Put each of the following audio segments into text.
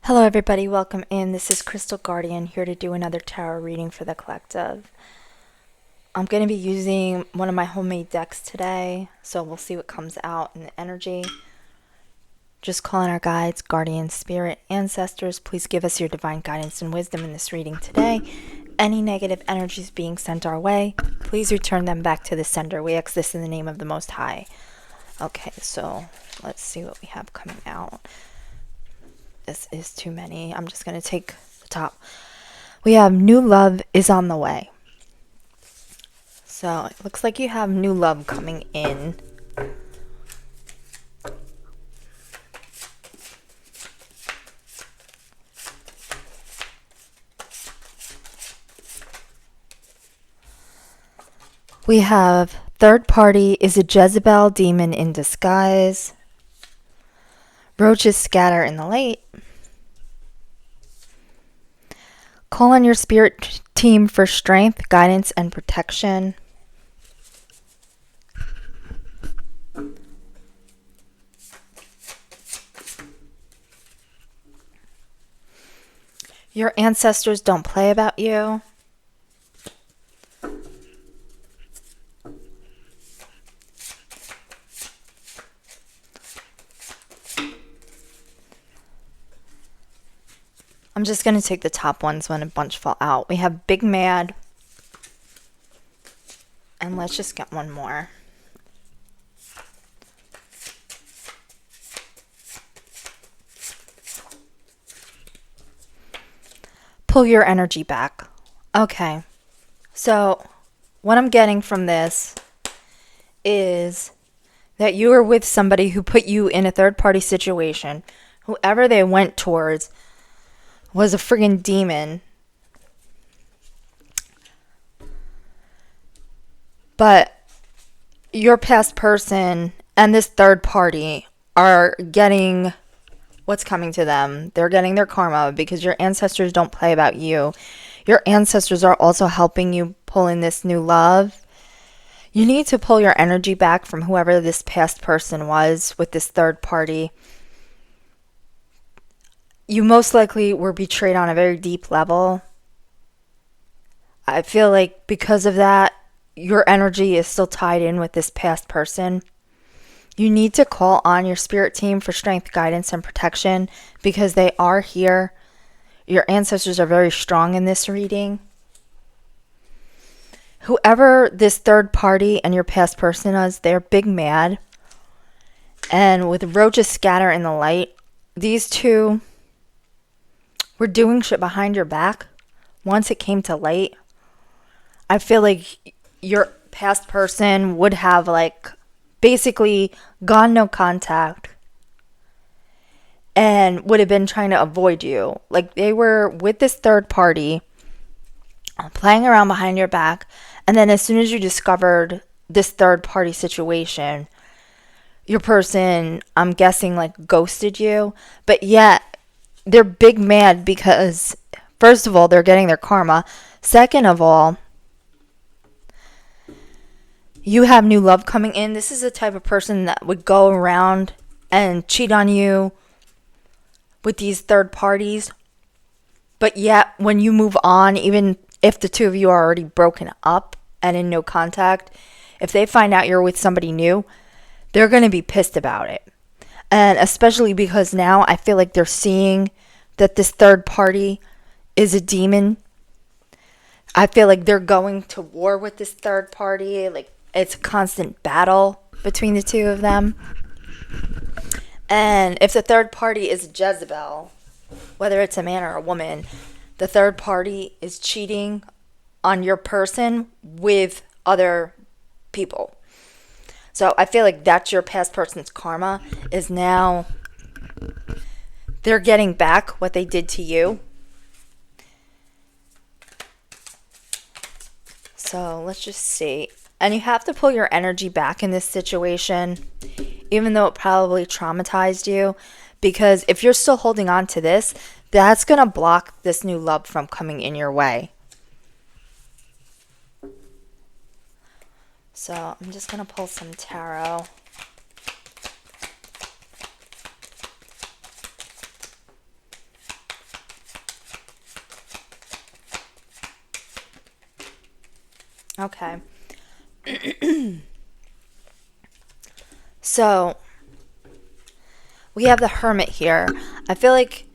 Hello everybody, welcome in. This is Crystal Guardian here to do another tarot reading for the collective. I'm going to be using one of my homemade decks today, so we'll see what comes out in the energy. Just calling our guides, guardians, spirit, ancestors, please give us your divine guidance and wisdom in this reading today. Any negative energies being sent our way, please return them back to the sender. We ask this in the name of the Most High. Okay, so let's see what we have coming out. This is too many. I'm just going to take the top. We have new love is on the way. So it looks like you have new love coming in. We have third party is a Jezebel demon in disguise. Roaches scatter in the light. Call on your spirit team for strength, guidance, and protection. Your ancestors don't play about you. I'm just going to take the top ones when a bunch fall out. We have Big Mad. And let's just get one more. Pull your energy back. Okay. So what I'm getting from this is that you are with somebody who put you in a third party situation. Whoever they went towards was a friggin' demon. But your past person and this third party are getting what's coming to them. They're getting their karma because your ancestors don't play about you. Your ancestors are also helping you pull in this new love. You need to pull your energy back from whoever this past person was with this third party. You most likely were betrayed on a very deep level. I feel like because of that, your energy is still tied in with this past person. You need to call on your spirit team for strength, guidance, and protection because they are here. Your ancestors are very strong in this reading. Whoever this third party and your past person is, they're big mad. And with roaches scatter in the light, these two were doing shit behind your back. Once it came to light, I feel like your past person would have basically gone no contact and would have been trying to avoid you. Like they were with this third party playing around behind your back, and then as soon as you discovered this third party situation, your person, I'm guessing, ghosted you. But yet they're big mad because first of all, they're getting their karma. Second of all, you have new love coming in. This is the type of person that would go around and cheat on you with these third parties. But yet, when you move on, even if the two of you are already broken up and in no contact, if they find out you're with somebody new, they're going to be pissed about it. And especially because now I feel like they're seeing that this third party is a demon. I feel like they're going to war with this third party. It's a constant battle between the two of them. And if the third party is Jezebel, whether it's a man or a woman, the third party is cheating on your person with other people. So I feel like that's your past person's karma, is now they're getting back what they did to you. So let's just see. And you have to pull your energy back in this situation, even though it probably traumatized you. Because if you're still holding on to this, that's going to block this new love from coming in your way. So I'm just going to pull some tarot. Okay. So, we have the Hermit here. I feel like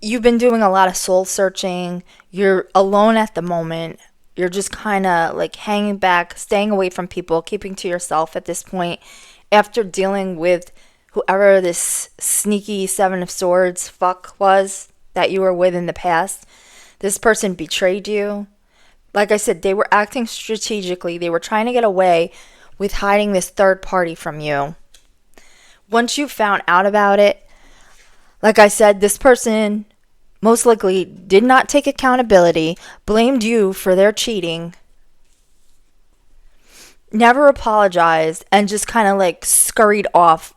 you've been doing a lot of soul searching. You're alone at the moment. You're just kind of like hanging back, staying away from people, keeping to yourself at this point after dealing with whoever this sneaky Seven of Swords fuck was that you were with in the past. This person betrayed you. Like I said, they were acting strategically. They were trying to get away with hiding this third party from you. Once you found out about it, like I said, this person most likely did not take accountability, blamed you for their cheating, never apologized, and just kind of like scurried off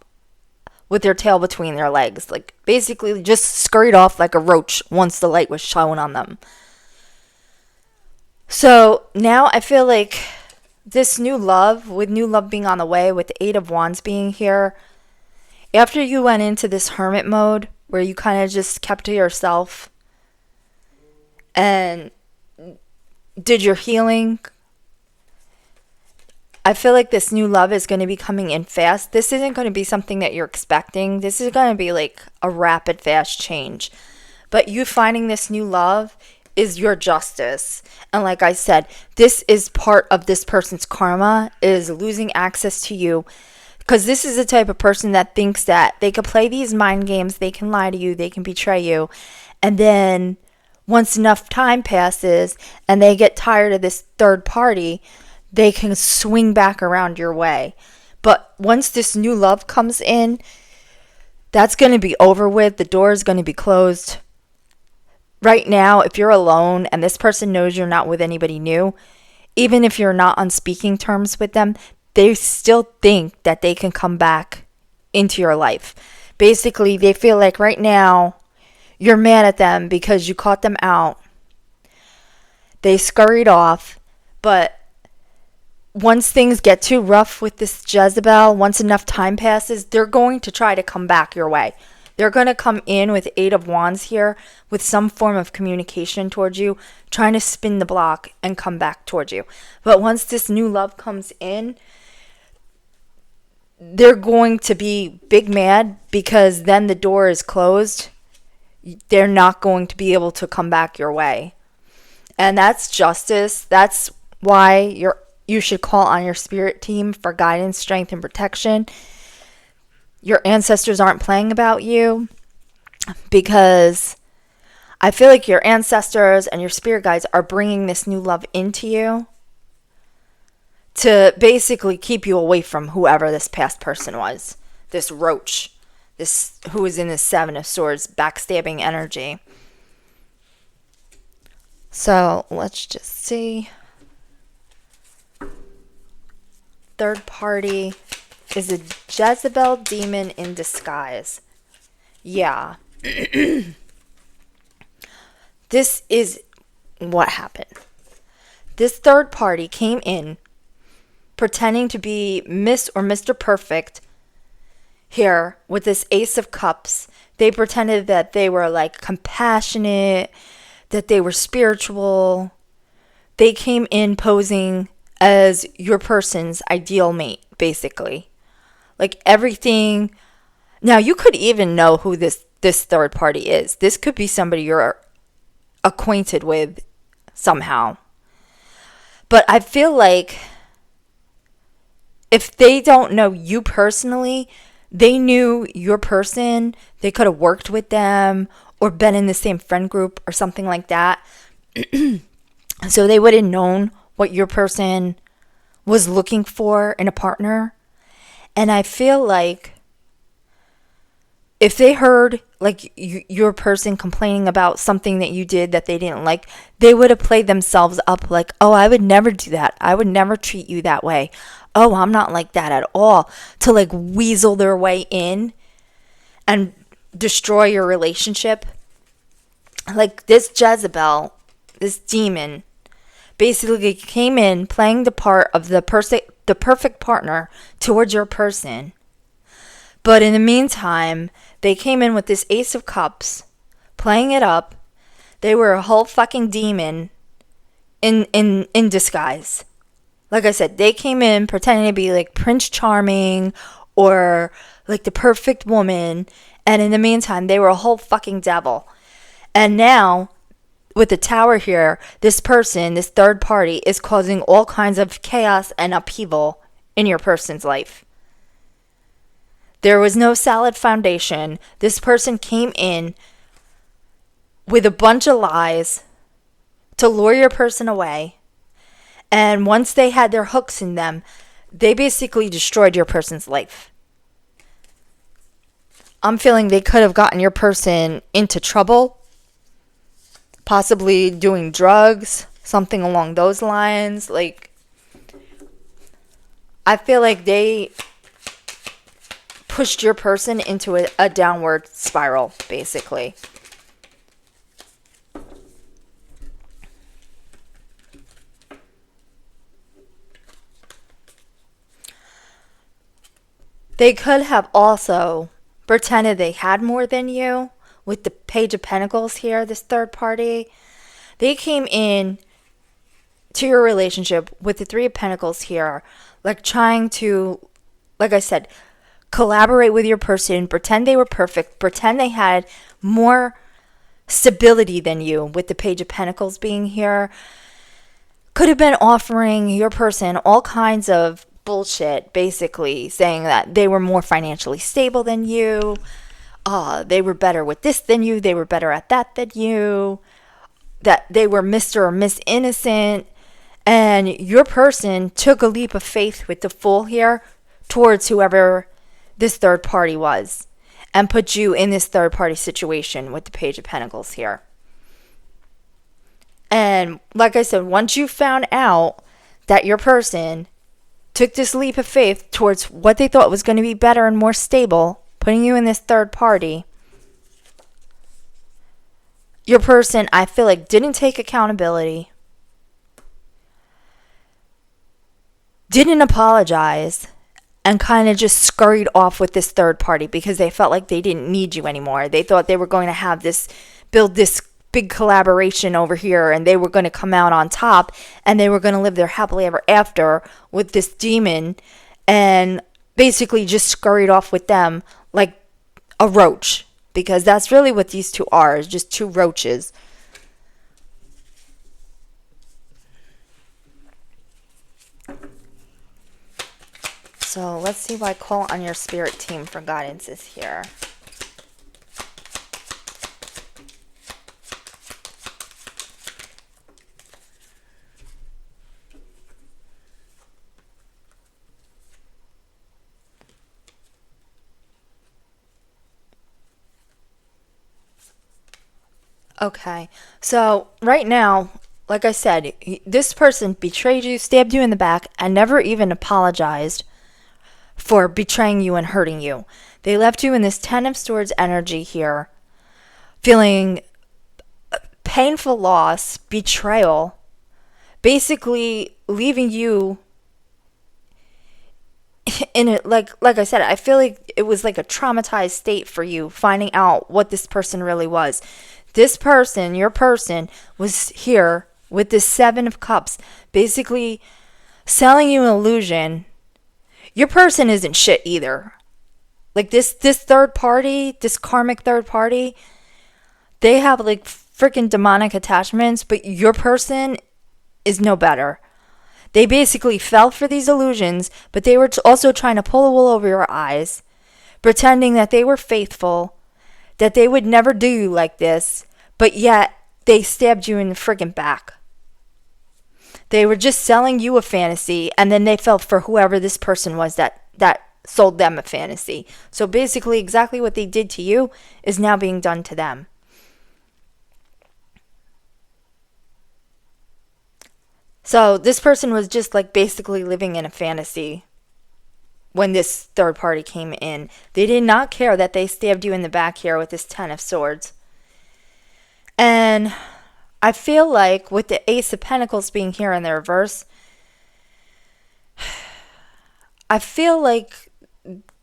with their tail between their legs. Like basically just scurried off like a roach once the light was shone on them. So now I feel like this new love, with new love being on the way, with the Eight of Wands being here, after you went into this hermit mode where you kind of just kept to yourself and did your healing, I feel like this new love is going to be coming in fast. This isn't going to be something that you're expecting. This is going to be like a rapid, fast change. But you finding this new love is your justice. And like I said, this is part of this person's karma, is losing access to you. Because this is the type of person that thinks that they could play these mind games, they can lie to you, they can betray you. And then once enough time passes and they get tired of this third party, they can swing back around your way. But once this new love comes in, that's going to be over with. The door is going to be closed. Right now, if you're alone and this person knows you're not with anybody new, even if you're not on speaking terms with them, they still think that they can come back into your life. Basically, they feel like right now you're mad at them because you caught them out. They scurried off, but once things get too rough with this Jezebel, once enough time passes, they're going to try to come back your way. They're going to come in with Eight of Wands here with some form of communication towards you, trying to spin the block and come back towards you. But once this new love comes in, they're going to be big mad because then the door is closed. They're not going to be able to come back your way. And that's justice. That's why you should call on your spirit team for guidance, strength, and protection. Your ancestors aren't playing about you, because I feel like your ancestors and your spirit guides are bringing this new love into you to basically keep you away from whoever this past person was. This roach, this who is in this Seven of Swords backstabbing energy. So let's just see. Third party is a Jezebel demon in disguise. Yeah. This is what happened. This third party came in pretending to be Miss or Mr. Perfect here with this Ace of Cups. They pretended that they were like compassionate, that they were spiritual. They came in posing as your person's ideal mate, basically. Like everything. Now, you could even know who this third party is. This could be somebody you're acquainted with somehow. But I feel like if they don't know you personally, they knew your person. They could have worked with them or been in the same friend group or something like that. So they would have known what your person was looking for in a partner. And I feel like if they heard like your person complaining about something that you did that they didn't like, they would have played themselves up like, oh, I would never do that. I would never treat you that way. Oh, I'm not like that at all. To like weasel their way in and destroy your relationship. Like this Jezebel, this demon, basically came in playing the part of the perfect partner towards your person. But in the meantime, they came in with this Ace of Cups, playing it up. They were a whole fucking demon in disguise. Like I said, they came in pretending to be like Prince Charming or like the perfect woman, and in the meantime, they were a whole fucking devil. And now, with the tower here, this person, this third party, is causing all kinds of chaos and upheaval in your person's life. There was no solid foundation. This person came in with a bunch of lies to lure your person away. And once they had their hooks in them, they basically destroyed your person's life. I'm feeling they could have gotten your person into trouble, possibly doing drugs, something along those lines. Like, I feel like they pushed your person into a downward spiral, basically. They could have also pretended they had more than you with the Page of Pentacles here, this third party. They came in to your relationship with the Three of Pentacles here, like trying to, like I said, collaborate with your person, pretend they were perfect, pretend they had more stability than you with the Page of Pentacles being here. Could have been offering your person all kinds of bullshit, basically saying that they were more financially stable than you, they were better with this than you, they were better at that than you, that they were Mr. or Miss Innocent. And your person took a leap of faith with the Fool here towards whoever this third party was, and put you in this third party situation with the Page of Pentacles here. And like I said, once you found out that your person took this leap of faith towards what they thought was going to be better and more stable, putting you in this third party, your person, I feel like, didn't take accountability, didn't apologize, and kind of just scurried off with this third party because they felt like they didn't need you anymore. They thought they were going to have this, build this big collaboration over here, and they were going to come out on top, and they were going to live their happily ever after with this demon, and basically just scurried off with them like a roach, because that's really what these two are, is just two roaches. So let's see what I call on your spirit team for guidances here. Okay, so right now, like I said, this person betrayed you, stabbed you in the back, and never even apologized for betraying you and hurting you. They left you in this Ten of Swords energy here, feeling painful loss, betrayal, basically leaving you in it. Like I said, I feel like it was like a traumatized state for you, finding out what this person really was. This person, your person, was here with this Seven of Cups, basically selling you an illusion. Your person isn't shit either. Like this third party, this karmic third party, they have like freaking demonic attachments, but your person is no better. They basically fell for these illusions, but they were also trying to pull the wool over your eyes, pretending that they were faithful, that they would never do you like this, but yet they stabbed you in the friggin' back. They were just selling you a fantasy, and then they fell for whoever this person was that sold them a fantasy. So basically, exactly what they did to you is now being done to them. So this person was just like basically living in a fantasy when this third party came in. They did not care that they stabbed you in the back here with this Ten of Swords. And I feel like with the Ace of Pentacles being here in the reverse, I feel like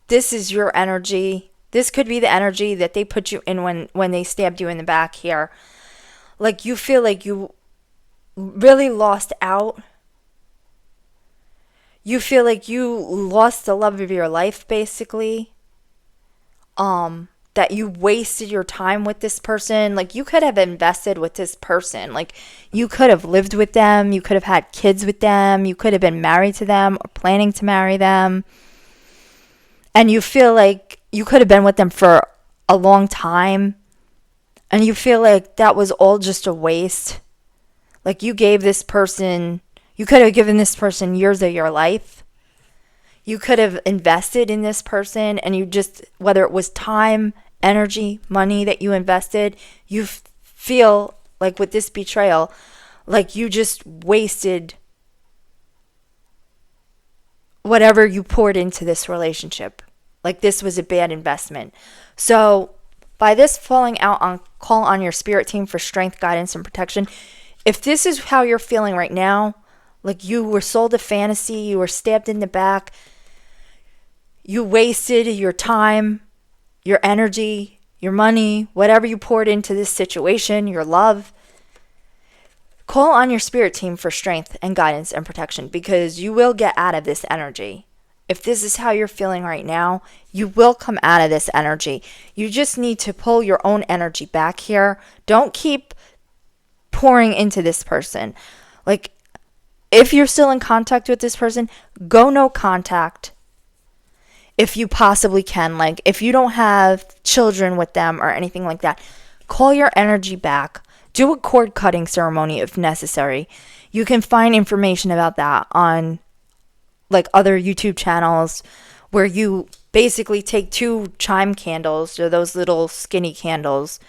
this is your energy. This could be the energy that they put you in when they stabbed you in the back here. Like you feel like you really lost out. You feel like you lost the love of your life, basically. That you wasted your time with this person. Like, you could have invested with this person. Like, you could have lived with them. You could have had kids with them. You could have been married to them or planning to marry them. And you feel like you could have been with them for a long time. And you feel like that was all just a waste. Like, you could have given this person years of your life. You could have invested in this person, and whether it was time, energy, money that you invested, you feel like with this betrayal, like you just wasted whatever you poured into this relationship. Like, this was a bad investment. So by this falling out on call on your spirit team for strength, guidance, and protection, if this is how you're feeling right now, like you were sold a fantasy, you were stabbed in the back, you wasted your time, your energy, your money, whatever you poured into this situation, your love, call on your spirit team for strength and guidance and protection, because you will get out of this energy. If this is how you're feeling right now, you will come out of this energy. You just need to pull your own energy back here. Don't keep pouring into this person. Like, if you're still in contact with this person, go no contact. If you possibly can, like if you don't have children with them or anything like that, call your energy back. Do a cord cutting ceremony if necessary. You can find information about that on like other YouTube channels where you basically take 2 chime candles, or those little skinny candles,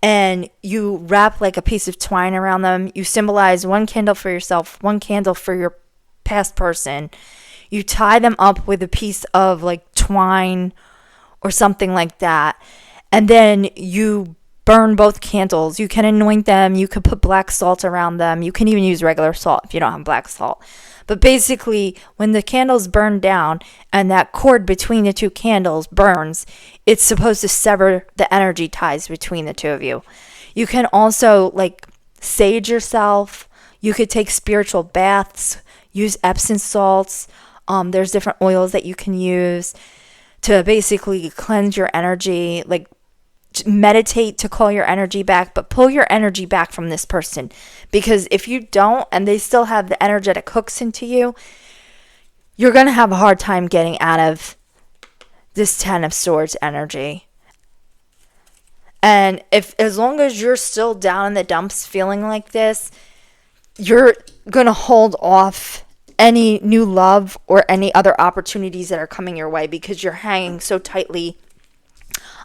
and you wrap like a piece of twine around them. You symbolize 1 candle for yourself, 1 candle for your past person. You tie them up with a piece of like twine or something like that. And then you burn both candles. You can anoint them. You could put black salt around them. You can even use regular salt if you don't have black salt. But basically, when the candles burn down and that cord between the 2 candles burns, it's supposed to sever the energy ties between the 2 of you. You can also like sage yourself. You could take spiritual baths, use Epsom salts. There's different oils that you can use to basically cleanse your energy, like meditate to call your energy back, but pull your energy back from this person. Because if you don't, and they still have the energetic hooks into you, you're going to have a hard time getting out of this 10 of Swords energy. And as long as you're still down in the dumps feeling like this, you're going to hold off any new love or any other opportunities that are coming your way, because you're hanging so tightly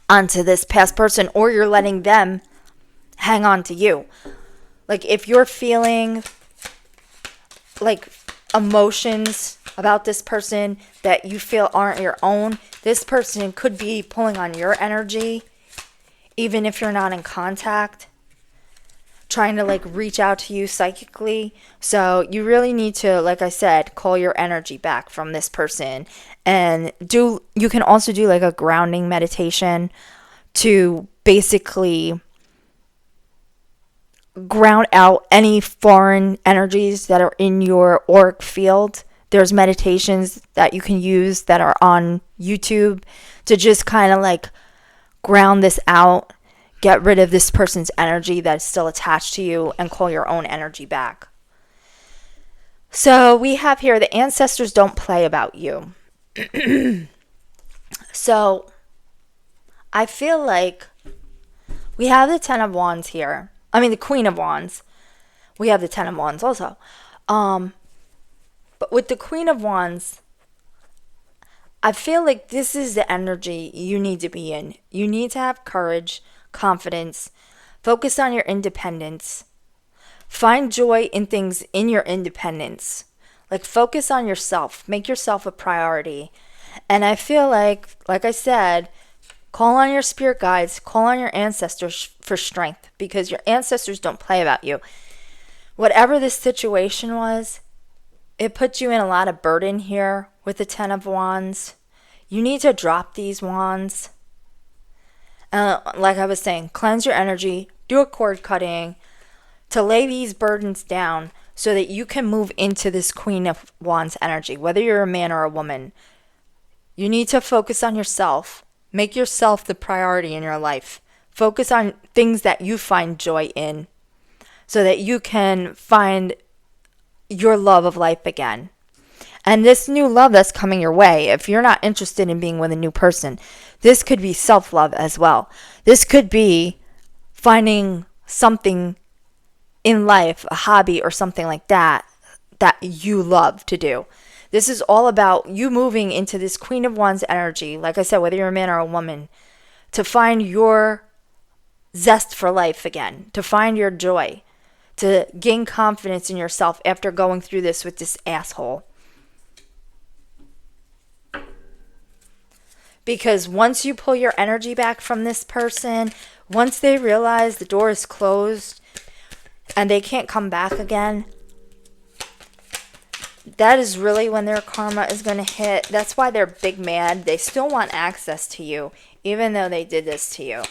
onto this past person, or you're letting them hang on to you. Like, if you're feeling like emotions about this person that you feel aren't your own, this person could be pulling on your energy, even if you're not in contact, trying to like reach out to you psychically. So you really need to, like I said, call your energy back from this person. And you can also do like a grounding meditation to basically ground out any foreign energies that are in your auric field. There's meditations that you can use that are on YouTube to just kind of like ground this out, get rid of this person's energy that's still attached to you, and call your own energy back. So we have here, the ancestors don't play about you. So I feel like we have the 10 of Wands here. I mean, the Queen of Wands. We have the 10 of Wands also. But with the Queen of Wands, I feel like this is the energy you need to be in. You need to have courage, confidence, focus on your independence, find joy in things in your independence. Like, focus on yourself, make yourself a priority. And I feel like I said, call on your spirit guides, call on your ancestors for strength, because your ancestors don't play about you. Whatever this situation was, it puts you in a lot of burden here with the 10 of Wands. You need to drop these wands. Like I was saying, cleanse your energy, do a cord cutting, to lay these burdens down so that you can move into this Queen of Wands energy, whether you're a man or a woman. You need to focus on yourself. Make yourself the priority in your life. Focus on things that you find joy in so that you can find your love of life again. And this new love that's coming your way, if you're not interested in being with a new person, this could be self-love as well. This could be finding something in life, a hobby or something like that, that you love to do. This is all about you moving into this Queen of Wands energy, like I said, whether you're a man or a woman, to find your zest for life again, to find your joy, to gain confidence in yourself after going through this with this asshole. Because once you pull your energy back from this person, once they realize the door is closed and they can't come back again, that is really when their karma is going to hit. That's why they're big mad. They still want access to you, even though they did this to you.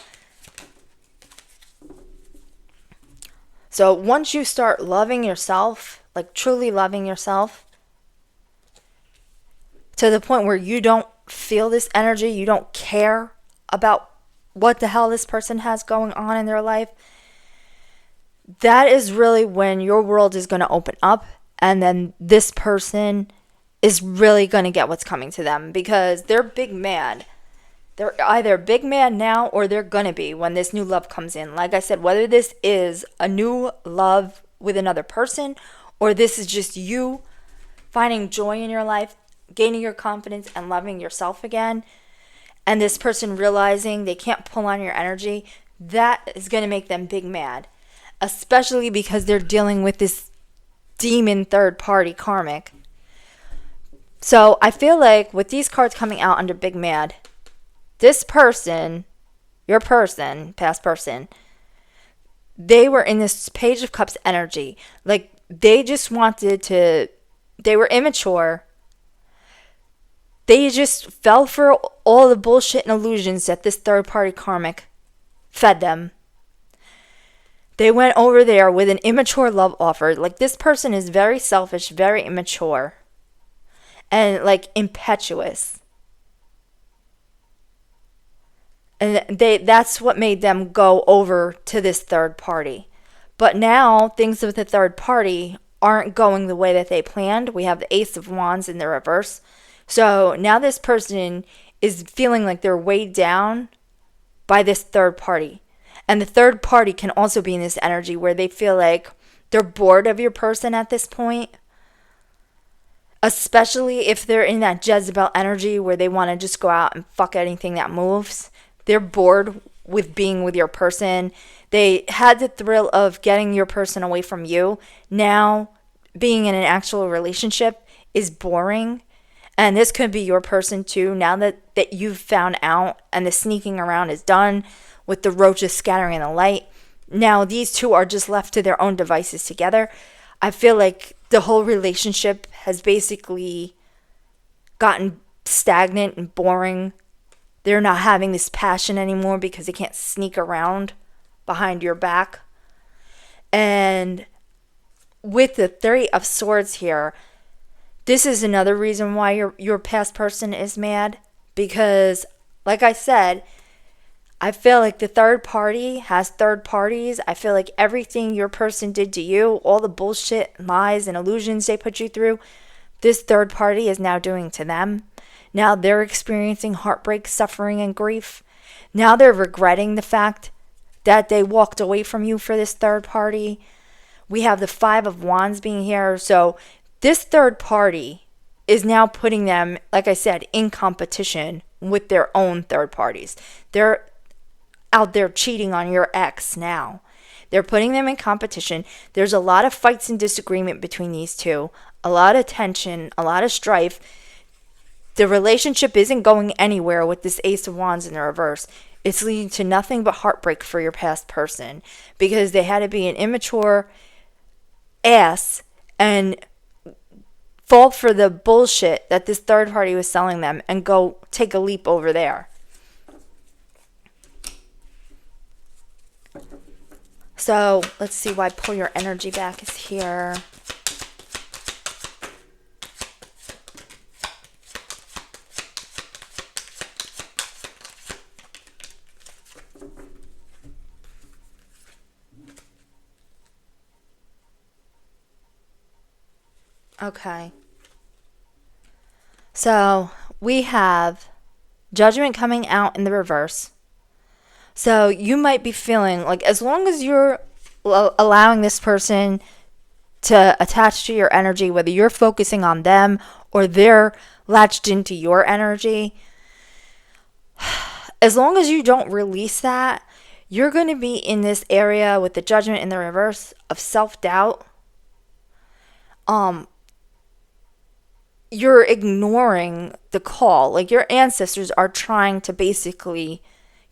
So once you start loving yourself, like truly loving yourself, to the point where you don't feel this energy, you don't care about what the hell this person has going on in their life, that is really when your world is going to open up, and then this person is really going to get what's coming to them, because they're big mad. They're either big mad now or they're going to be when this new love comes in. Like I said, whether this is a new love with another person or this is just you finding joy in your life, gaining your confidence and loving yourself again, and this person realizing they can't pull on your energy, that is going to make them big mad. Especially because they're dealing with this demon third party karmic. So I feel like with these cards coming out under big mad, this person, your person, past person, they were in this Page of Cups energy. Like they just wanted to, they were immature. They just fell for all the bullshit and illusions that this third party karmic fed them. They went over there with an immature love offer. Like this person is very selfish, very immature, and like impetuous. And that's what made them go over to this third party. But now things with the third party aren't going the way that they planned. We have the Ace of Wands in the reverse. So now this person is feeling like they're weighed down by this third party. And the third party can also be in this energy where they feel like they're bored of your person at this point. Especially if they're in that Jezebel energy where they want to just go out and fuck anything that moves. They're bored with being with your person. They had the thrill of getting your person away from you. Now, being in an actual relationship is boring. And this could be your person too. Now that you've found out and the sneaking around is done with the roaches scattering the light, now these two are just left to their own devices together. I feel like the whole relationship has basically gotten stagnant and boring. They're not having this passion anymore because they can't sneak around behind your back. And with the Three of Swords here, this is another reason why your past person is mad. Because, like I said, I feel like the third party has third parties. I feel like everything your person did to you, all the bullshit, lies, and illusions they put you through, this third party is now doing to them. Now they're experiencing heartbreak, suffering, and grief. Now they're regretting the fact that they walked away from you for this third party. We have the Five of Wands being here. So this third party is now putting them, like I said, in competition with their own third parties. They're out there cheating on your ex now. They're putting them in competition. There's a lot of fights and disagreement between these two. A lot of tension, a lot of strife. The relationship isn't going anywhere with this Ace of Wands in the reverse. It's leading to nothing but heartbreak for your past person because they had to be an immature ass and fall for the bullshit that this third party was selling them and go take a leap over there. So let's see why pull your energy back is here. Okay. So we have Judgment coming out in the reverse. So you might be feeling like as long as you're allowing this person to attach to your energy, whether you're focusing on them or they're latched into your energy, as long as you don't release that, you're going to be in this area with the Judgment in the reverse of self-doubt. You're ignoring the call. Like your ancestors are trying to basically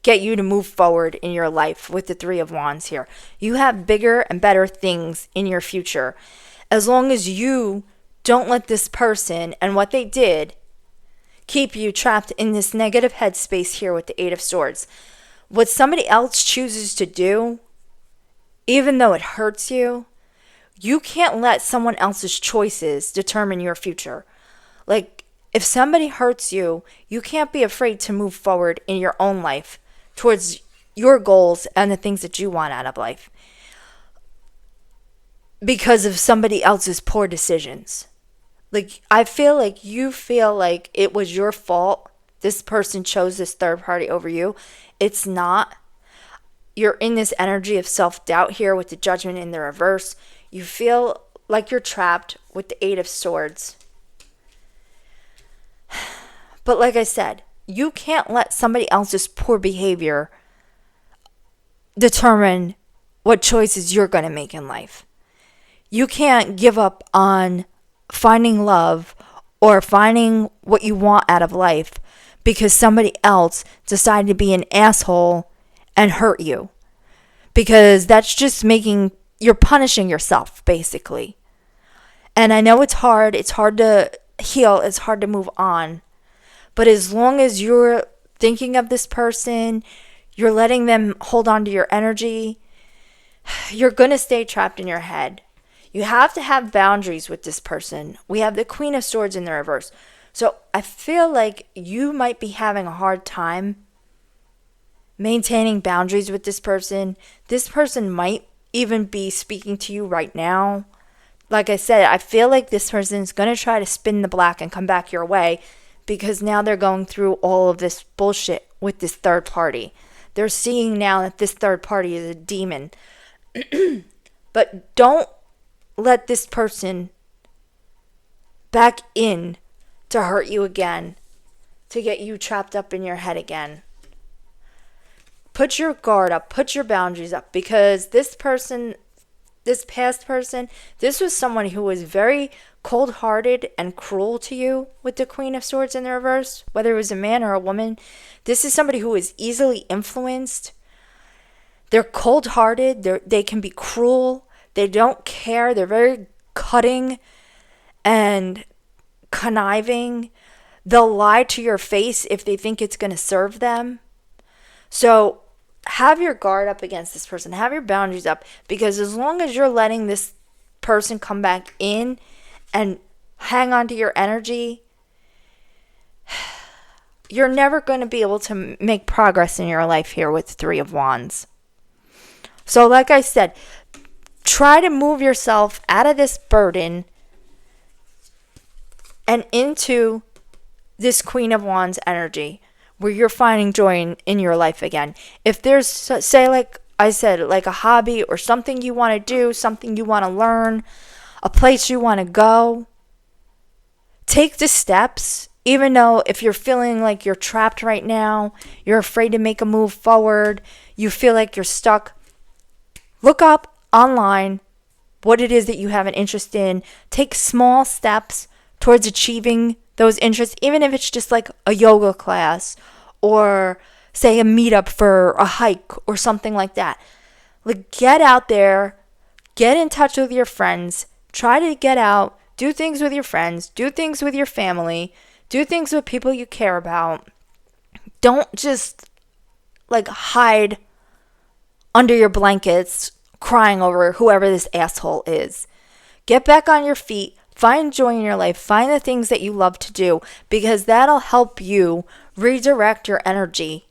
get you to move forward in your life with the Three of Wands here. You have bigger and better things in your future. As long as you don't let this person and what they did keep you trapped in this negative headspace here with the Eight of Swords. What somebody else chooses to do, even though it hurts you, you can't let someone else's choices determine your future. Like, if somebody hurts you, you can't be afraid to move forward in your own life towards your goals and the things that you want out of life because of somebody else's poor decisions. Like, I feel like you feel like it was your fault. This person chose this third party over you. It's not. You're in this energy of self-doubt here with the Judgment in the reverse. You feel like you're trapped with the Eight of Swords. But like I said, you can't let somebody else's poor behavior determine what choices you're going to make in life. You can't give up on finding love or finding what you want out of life because somebody else decided to be an asshole and hurt you. Because that's just you're punishing yourself, basically. And I know it's hard to heal, it's hard to move on. But as long as you're thinking of this person, you're letting them hold on to your energy, you're going to stay trapped in your head. You have to have boundaries with this person. We have the Queen of Swords in the reverse. So I feel like you might be having a hard time maintaining boundaries with this person. This person might even be speaking to you right now. Like I said, I feel like this person is going to try to spin the black and come back your way because now they're going through all of this bullshit with this third party. They're seeing now that this third party is a demon. But don't let this person back in to hurt you again, to get you trapped up in your head again. Put your guard up, put your boundaries up, because this person, this past person, this was someone who was very cold-hearted and cruel to you with the Queen of Swords in the reverse, whether it was a man or a woman. This is somebody who is easily influenced. They're cold-hearted. They can be cruel. They don't care. They're very cutting and conniving. They'll lie to your face if they think it's going to serve them. So have your guard up against this person. Have your boundaries up, because as long as you're letting this person come back in and hang on to your energy, you're never going to be able to make progress in your life here with Three of Wands. So like I said, try to move yourself out of this burden and into this Queen of Wands energy where you're finding joy in your life again. If there's, say, like I said, like a hobby or something you want to do, something you want to learn, a place you want to go, take the steps. Even though if you're feeling like you're trapped right now, you're afraid to make a move forward, you feel like you're stuck, look up online what it is that you have an interest in. Take small steps towards achieving those interests, even if it's just like a yoga class or say a meetup for a hike or something like that. Like, get out there, get in touch with your friends, try to get out, do things with your friends, do things with your family, do things with people you care about. Don't just like hide under your blankets crying over whoever this asshole is. Get back on your feet. Find joy in your life. Find the things that you love to do, because that'll help you redirect your energy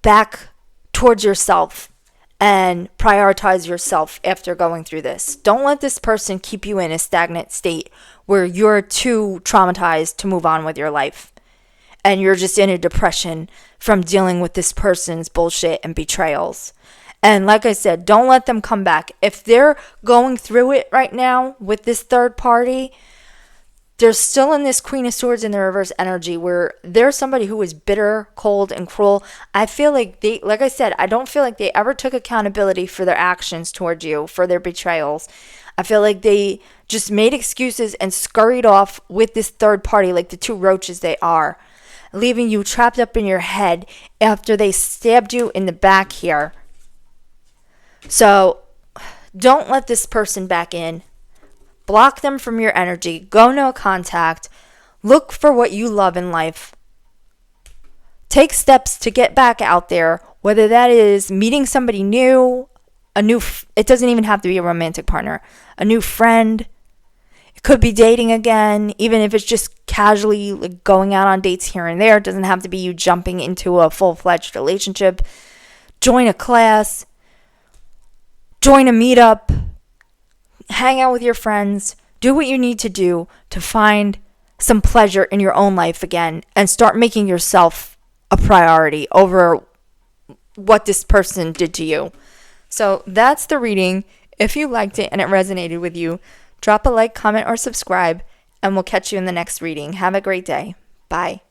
back towards yourself and prioritize yourself after going through this. Don't let this person keep you in a stagnant state where you're too traumatized to move on with your life and you're just in a depression from dealing with this person's bullshit and betrayals. And like I said, don't let them come back. If they're going through it right now with this third party, they're still in this Queen of Swords in the reverse energy where there's somebody who is bitter, cold, and cruel. I feel like like I said, I don't feel like they ever took accountability for their actions towards you, for their betrayals. I feel like they just made excuses and scurried off with this third party like the two roaches they are, leaving you trapped up in your head after they stabbed you in the back here. So don't let this person back in. Block them from your energy. Go no contact. Look for what you love in life. Take steps to get back out there, whether that is meeting somebody new, it doesn't even have to be a romantic partner, a new friend. It could be dating again, even if it's just casually like going out on dates here and there. It doesn't have to be you jumping into a full-fledged relationship. Join a class. Join a meetup. Hang out with your friends. Do what you need to do to find some pleasure in your own life again and start making yourself a priority over what this person did to you. So that's the reading. If you liked it and it resonated with you, drop a like, comment, or subscribe, and we'll catch you in the next reading. Have a great day. Bye.